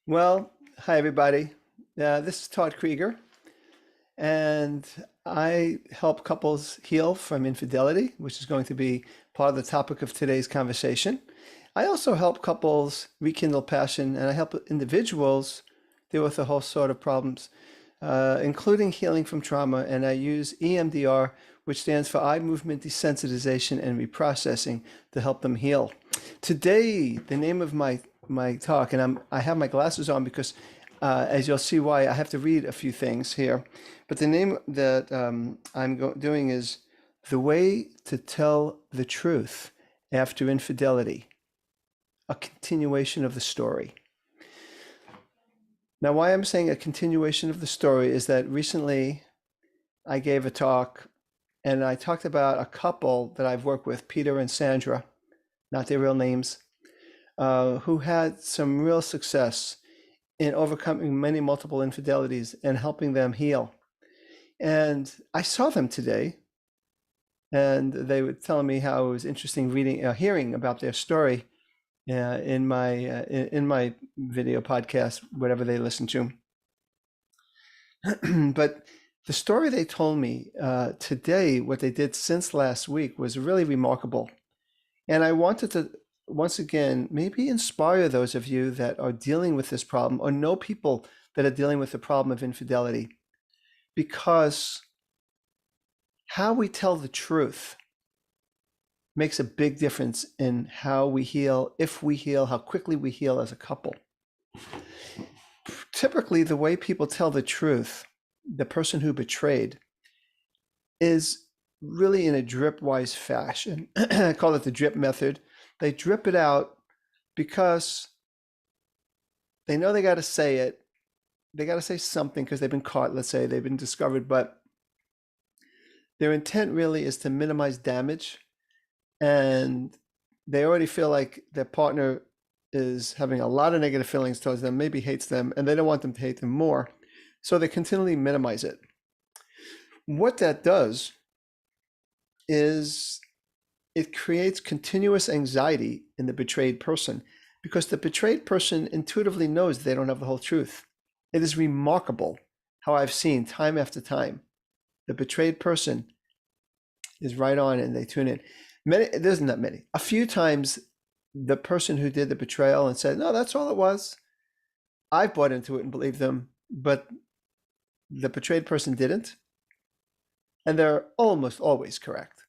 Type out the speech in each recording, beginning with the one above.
Well, hi everybody. This is Todd Creager, and I help couples heal from infidelity, which is going to be part of the topic of today's conversation. I also help couples rekindle passion, and I help individuals deal with a whole sort of problems, including healing from trauma. And I use EMDR, which stands for eye movement desensitization and reprocessing, to help them heal. Today, the name of my talk, and I have my glasses on because, as you'll see why, I have to read a few things here. But the name that I'm doing is "The Way to Tell the Truth After Infidelity: A Continuation of the Story." Now, why I'm saying a continuation of the story is that recently I gave a talk and I talked about a couple that I've worked with, Peter and Sandra, not their real names, who had some real success in overcoming many multiple infidelities and helping them heal. And I saw them today, and they were telling me how it was interesting hearing about their story in my video podcast, whatever they listen to. But the story they told me today, what they did since last week, was really remarkable. And I wanted to, once again, maybe inspire those of you that are dealing with this problem or know people that are dealing with the problem of infidelity. Because how we tell the truth makes a big difference in how we heal, if we heal, how quickly we heal as a couple. Typically, the way people tell the truth, the person who betrayed, is really in a drip-wise fashion. I call it the drip method. They drip it out because they know they got to say it. They got to say something because they've been caught, let's say, they've been discovered, but their intent really is to minimize damage, and they already feel like their partner is having a lot of negative feelings towards them, maybe hates them, and they don't want them to hate them more, so they continually minimize it. What that does is it creates continuous anxiety in the betrayed person because the betrayed person intuitively knows they don't have the whole truth. It is remarkable how I've seen time after time the betrayed person is right on and they tune in. There's not many. A few times the person who did the betrayal and said, no, that's all it was, I bought into it and believed them, but the betrayed person didn't. And they're almost always correct.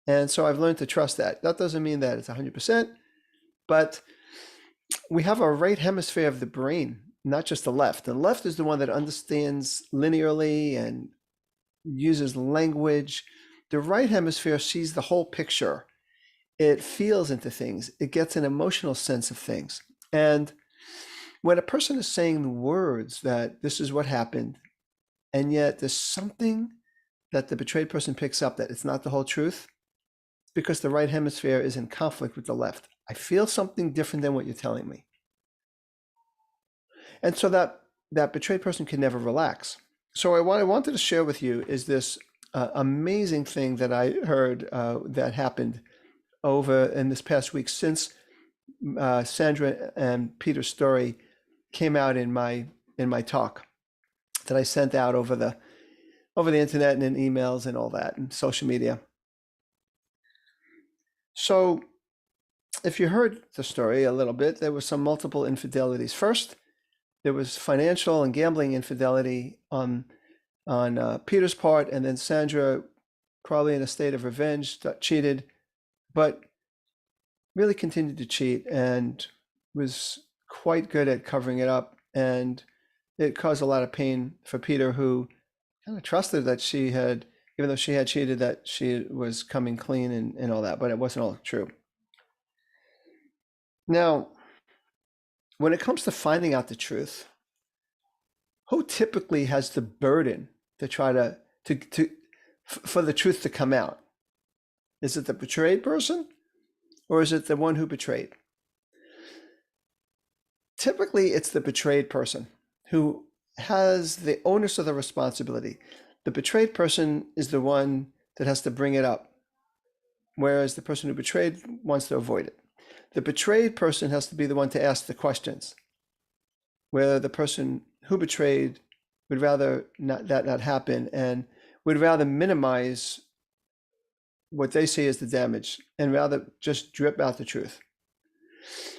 And so I've learned to trust that. That doesn't mean that it's 100%, but we have a right hemisphere of the brain, not just the left. The left is the one that understands linearly and uses language. The right hemisphere sees the whole picture. It feels into things. It gets an emotional sense of things. And when a person is saying the words that this is what happened, and yet there's something that the betrayed person picks up that it's not the whole truth, because the right hemisphere is in conflict with the left. I feel something different than what you're telling me. And so that betrayed person can never relax. So what I wanted to share with you is this amazing thing that I heard that happened over in this past week since Sandra and Peter's story came out in my talk that I sent out over the internet and in emails and all that and social media. So if you heard the story a little bit, there were some multiple infidelities. First, there was financial and gambling infidelity on Peter's part, and then Sandra, probably in a state of revenge, cheated, but really continued to cheat and was quite good at covering it up. And it caused a lot of pain for Peter, who kind of trusted that she had, even though she had cheated, that she was coming clean and all that, but it wasn't all true. Now, when it comes to finding out the truth, who typically has the burden to try for the truth to come out? Is it the betrayed person, or is it the one who betrayed? Typically, it's the betrayed person who has the onus of the responsibility. The betrayed person is the one that has to bring it up, whereas the person who betrayed wants to avoid it. The betrayed person has to be the one to ask the questions. where the person who betrayed would rather that not happen and would rather minimize what they see as the damage and rather just drip out the truth.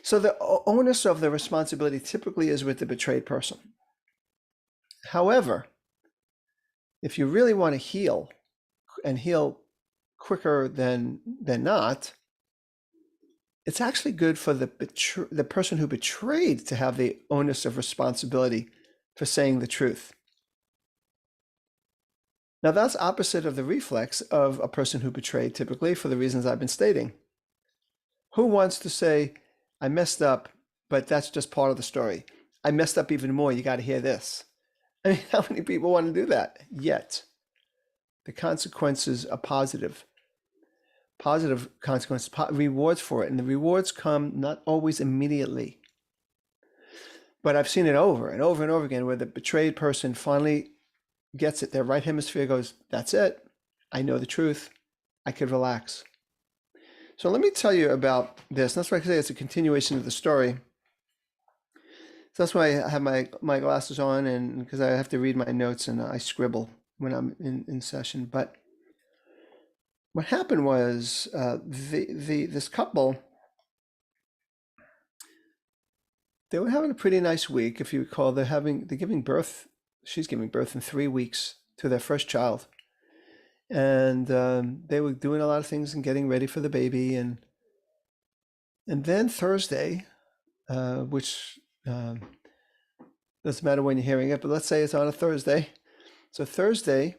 So the onus of the responsibility typically is with the betrayed person. However, if you really want to heal and heal quicker than not, it's actually good for the person who betrayed to have the onus of responsibility for saying the truth. Now that's opposite of the reflex of a person who betrayed, typically for the reasons I've been stating. Who wants to say, I messed up, but that's just part of the story. I messed up even more, you got to hear this. I mean, how many people want to do that? Yet, the consequences are positive. Positive consequences, rewards for it. And the rewards come not always immediately. But I've seen it over and over and over again where the betrayed person finally gets it. Their right hemisphere goes, that's it. I know the truth. I could relax. So let me tell you about this. That's why I say it's a continuation of the story. So that's why I have my glasses on, and because I have to read my notes and I scribble when I'm in session. But what happened was this couple, they were having a pretty nice week. If you recall, they're giving birth. She's giving birth in 3 weeks to their first child, and they were doing a lot of things and getting ready for the baby, and then Thursday, which doesn't matter when you're hearing it, but let's say it's on a Thursday. So Thursday,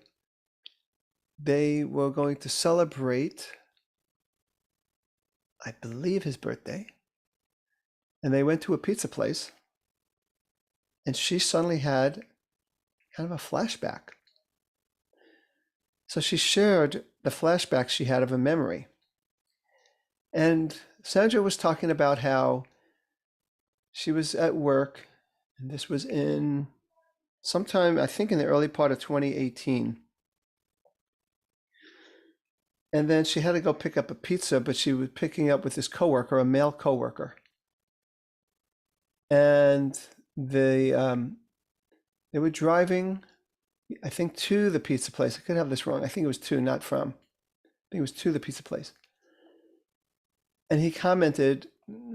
they were going to celebrate, I believe, his birthday. And they went to a pizza place. And she suddenly had kind of a flashback. So she shared the flashback she had of a memory. And Sandra was talking about how she was at work, and this was in sometime, I think in the early part of 2018. And then she had to go pick up a pizza, but she was picking up with this coworker, a male coworker. And they were driving, I think, to the pizza place. I could have this wrong. I think it was to, not from. I think it was to the pizza place. And he commented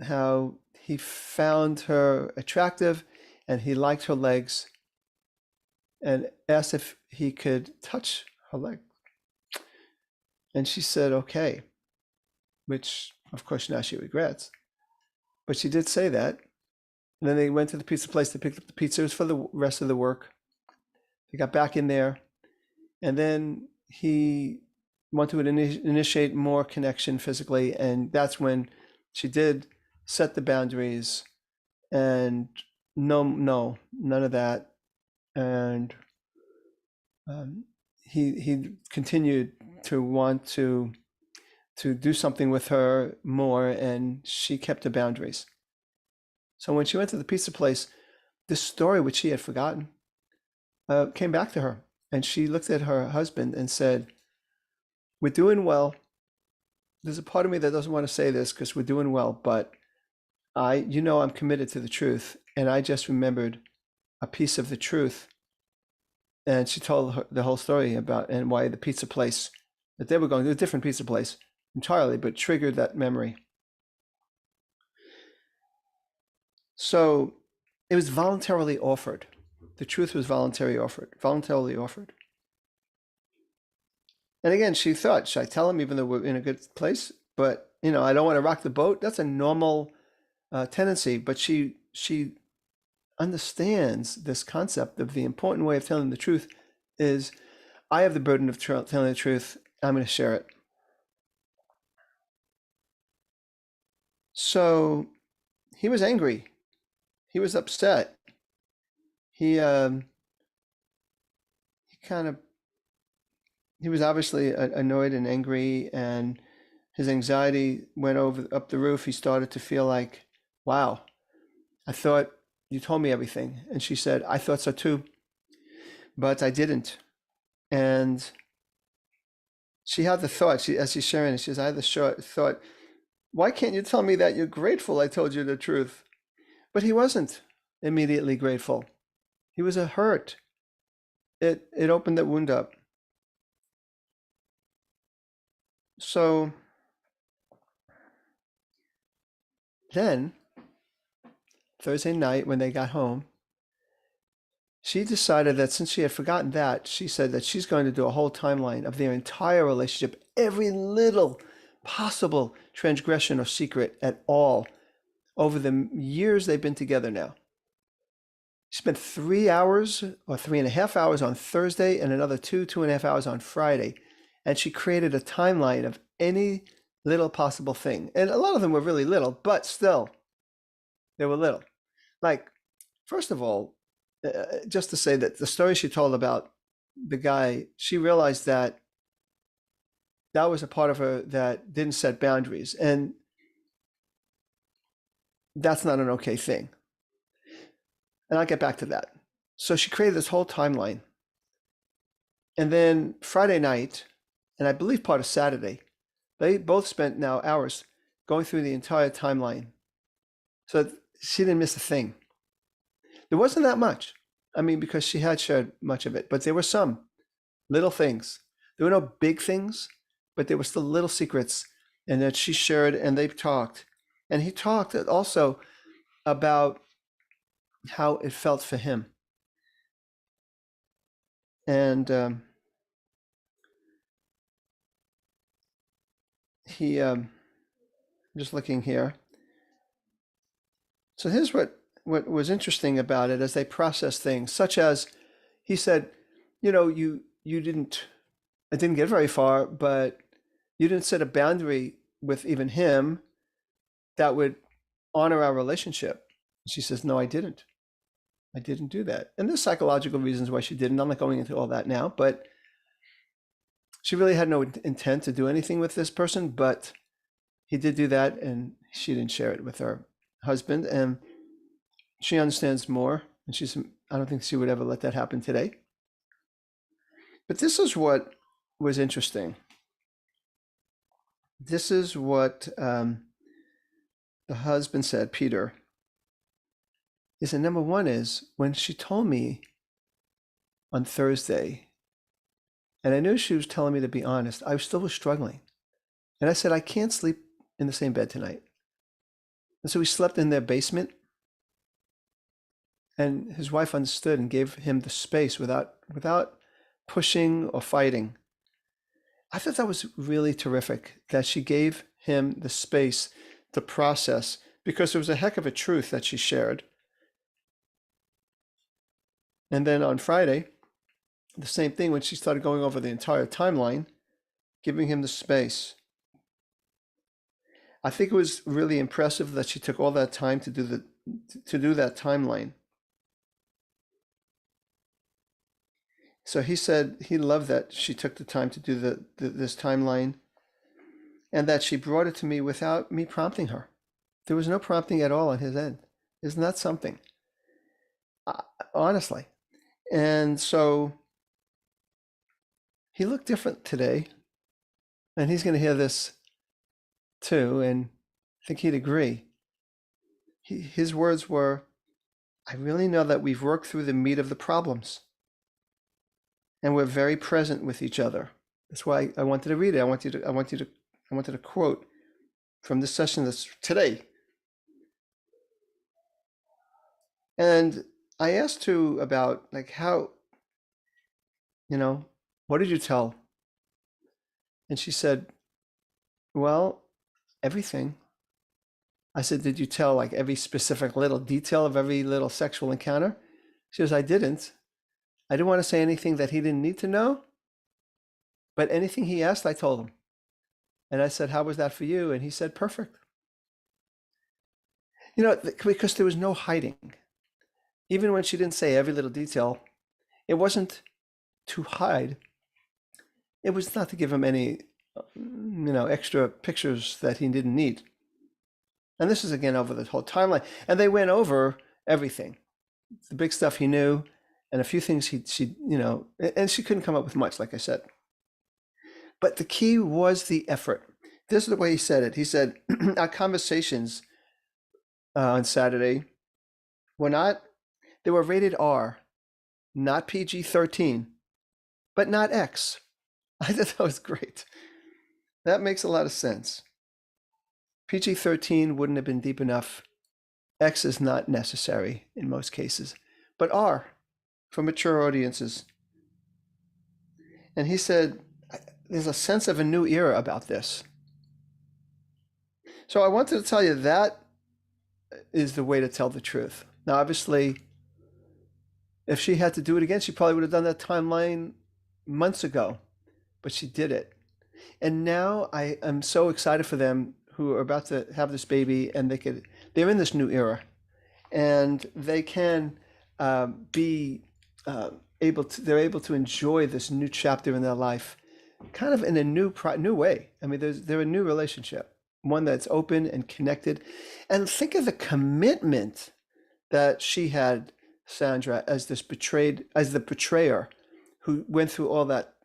how he found her attractive and he liked her legs and asked if he could touch her leg. And she said, okay, which of course now she regrets. But she did say that. And then they went to the pizza place to pick up the pizza. It was for the rest of the work. They got back in there. And then he wanted to initiate more connection physically. And that's when she did set the boundaries. And no, none of that. And he continued to want to do something with her more, and she kept her boundaries. So when she went to the pizza place, this story, which she had forgotten, came back to her. And she looked at her husband and said, we're doing well. There's a part of me that doesn't want to say this because we're doing well, but I'm committed to the truth. And I just remembered a piece of the truth. And she told her the whole story about and why the pizza place that they were going to a different pizza place entirely, but triggered that memory. So it was voluntarily offered. The truth was voluntarily offered. And again, she thought, should I tell him even though we're in a good place? But, I don't want to rock the boat. That's a normal tendency. But she understands this concept of the important way of telling the truth is I have the burden of telling the truth. I'm going to share it. So he was angry. He was upset. He was obviously annoyed and angry, and his anxiety went up the roof. He started to feel like, wow, I thought you told me everything. And she said, I thought so too, but I didn't. And she had the thought, as she's sharing it, she says, I had the thought, why can't you tell me that you're grateful I told you the truth? But he wasn't. immediately grateful. He was hurt. It opened that wound up. So then, Thursday night when they got home, she decided that since she had forgotten that, she said that she's going to do a whole timeline of their entire relationship, every little possible transgression or secret at all over the years they've been together now. She spent 3 hours or 3.5 hours on Thursday and another 2.5 hours on Friday. And she created a timeline of any little possible thing. And a lot of them were really little, but still, they were little. Like, first of all, just to say that the story she told about the guy, she realized that that was a part of her that didn't set boundaries. And that's not an okay thing. And I'll get back to that. So she created this whole timeline. And then Friday night, and I believe part of Saturday, they both spent now hours going through the entire timeline. So she didn't miss a thing. There wasn't that much. I mean, because she had shared much of it, but there were some little things. There were no big things, but there were still little secrets, and that she shared, and they talked. And he talked also about how it felt for him. And I'm just looking here. So here's what was interesting about it as they process things, such as he said, you didn't, I didn't get very far, but you didn't set a boundary with even him that would honor our relationship. She says, no, I didn't. I didn't do that. And there's psychological reasons why she didn't. I'm not going into all that now, but she really had no intent to do anything with this person, but he did do that, and she didn't share it with her husband, and she understands more, and I don't think she would ever let that happen today. But this is what was interesting. This is what the husband said, Peter. He said, number one is, when she told me on Thursday, and I knew she was telling me to be honest, I still was struggling. And I said, I can't sleep in the same bed tonight. And so we slept in their basement. And his wife understood and gave him the space without pushing or fighting. I thought that was really terrific, that she gave him the space to process, because there was a heck of a truth that she shared. And then on Friday, the same thing, when she started going over the entire timeline, giving him the space. I think it was really impressive that she took all that time to do that timeline. So he said he loved that she took the time to do this timeline, and that she brought it to me without me prompting her. There was no prompting at all on his end. Isn't that something? Honestly. And so he looked different today, and he's going to hear this too, and I think he'd agree. His words were, I really know that we've worked through the meat of the problems, and we're very present with each other. That's why I wanted to read it. I wanted to quote from this session that's today. And I asked too about, like, how, what did you tell? And she said, well, everything. I said, did you tell like every specific little detail of every little sexual encounter? She goes, I didn't. I didn't want to say anything that he didn't need to know, but anything he asked, I told him. And I said, how was that for you? And he said, perfect. Because there was no hiding. Even when she didn't say every little detail, it wasn't to hide. It was not to give him any, extra pictures that he didn't need. And this is again over the whole timeline. And they went over everything, the big stuff he knew, and a few things and she couldn't come up with much, like I said. But the key was the effort. This is the way he said it. He said, our conversations on Saturday were not They were rated R, not PG-13, but not X. I thought that was great. That makes a lot of sense. PG-13 wouldn't have been deep enough. X is not necessary in most cases, but R for mature audiences. And he said, there's a sense of a new era about this. So I wanted to tell you that is the way to tell the truth. Now, obviously, if she had to do it again, she probably would have done that timeline months ago, but she did it. And now I am so excited for them who are about to have this baby, and they're in this new era, and they can be they're able to enjoy this new chapter in their life, kind of in a new way. I mean, they're a new relationship, one that's open and connected. And think of the commitment that she had, Sandra, as the betrayer, who went through all that,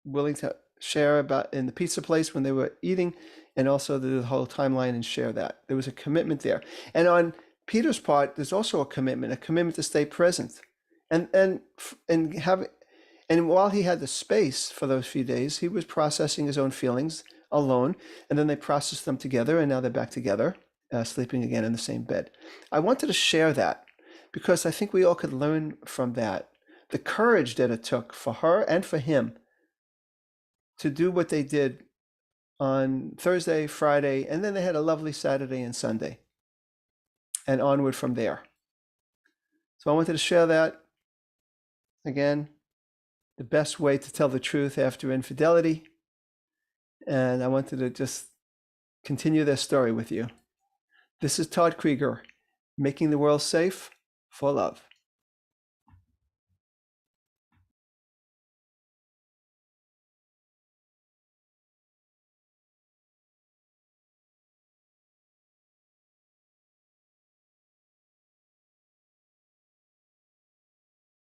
willing to share about in the pizza place when they were eating, and also the whole timeline and share that. There was a commitment there. And on Peter's part, there's also a commitment to stay present. And while he had the space for those few days, he was processing his own feelings alone, and then they processed them together, and now they're back together, sleeping again in the same bed. I wanted to share that because I think we all could learn from that, the courage that it took for her and for him to do what they did on Thursday, Friday, and then they had a lovely Saturday and Sunday, and onward from there. So I wanted to share that. Again, the best way to tell the truth after infidelity. And I wanted to just continue this story with you. This is Todd Creager, making the world safe for love.